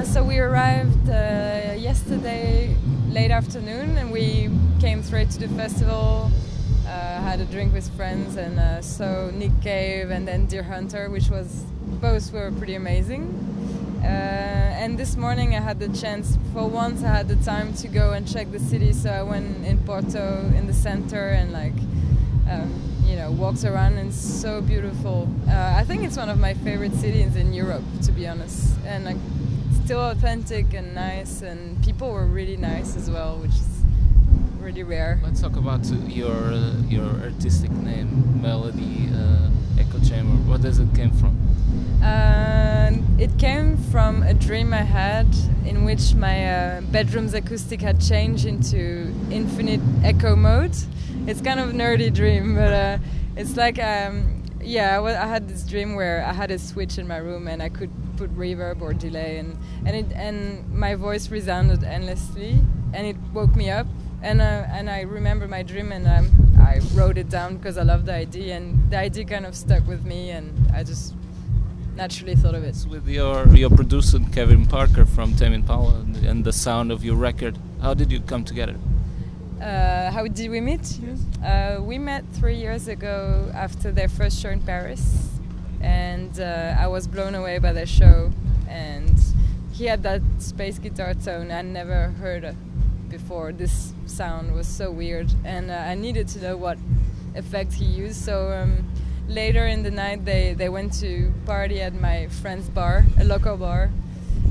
So we arrived yesterday late afternoon, and we came straight to the festival. Had a drink with friends, and saw Nick Cave and then Deer Hunter, which both were pretty amazing. And this morning I had the chance, for once I had the time to go and check the city, so I went in Porto in the center and walked around, and it's so beautiful. I think it's one of my favorite cities in Europe, to be honest, and still authentic and nice, and people were really nice as well, which is really rare. Let's talk about your artistic name, Melody Echo Chamber. What does it came from? It came from a dream I had in which my bedroom's acoustic had changed into infinite echo mode. It's kind of a nerdy dream, but it's like, I had this dream where I had a switch in my room and I could put reverb or delay, and my voice resounded endlessly, and it woke me up. And I remember my dream, and I wrote it down because I loved the idea, and the idea kind of stuck with me, and I just naturally thought of it. It's with your producer Kevin Parker from Tame Impala and the sound of your record. How did you come together? How did we meet? Yes. We met 3 years ago after their first show in Paris, and I was blown away by their show. And he had that space guitar tone I never heard before. This sound was so weird, and I needed to know what effect he used. So later in the night, they went to party at my friend's bar, a local bar,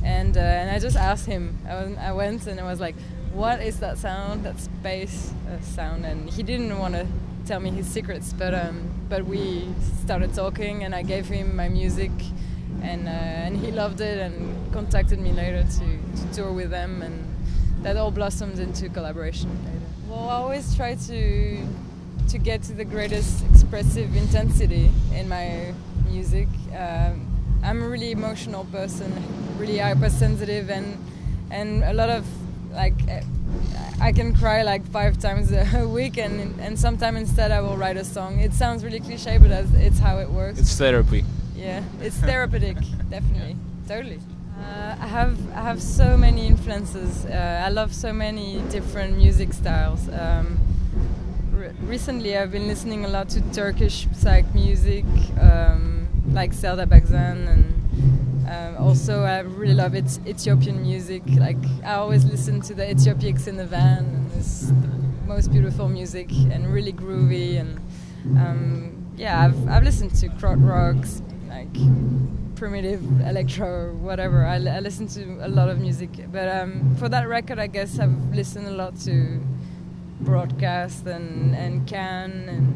and I just asked him. I went and I was like, what is that sound, that space sound? And he didn't want to tell me his secrets, but we started talking, and I gave him my music, and he loved it and contacted me later to tour with them, and that all blossomed into collaboration later. Well, I always try to get to the greatest expressive intensity in my music. I'm a really emotional person, really hypersensitive, and a lot of I can cry 5 times a week, and sometimes instead I will write a song. It sounds really cliche, but it's how it works. It's therapy. Yeah, it's therapeutic, definitely, totally. I have so many influences. I love so many different music styles. Recently I've been listening a lot to Turkish psych music, like Selda Bagzan, and also I really love Ethiopian music. I always listen to the Ethiopics in the van, and it's the most beautiful music and really groovy. And I've listened to krautrock rocks, primitive electro, whatever. I listen to a lot of music, but for that record, I guess I've listened a lot to Broadcast and Can and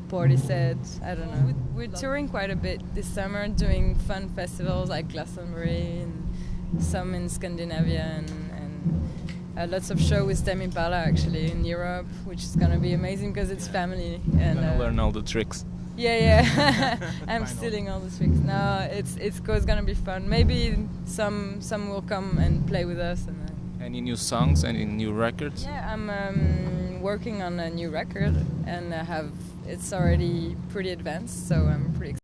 Portishead. I don't know. We're touring quite a bit this summer, doing fun festivals like Glastonbury and some in Scandinavia, and lots of shows with Tame Impala actually in Europe, which is gonna be amazing because it's family. And learn all the tricks. Yeah. I'm stealing all the tricks. No, it's gonna be fun. Maybe some will come and play with us. Any new songs? Any new records? Yeah, I'm working on a new record, and it's already pretty advanced, so I'm pretty excited.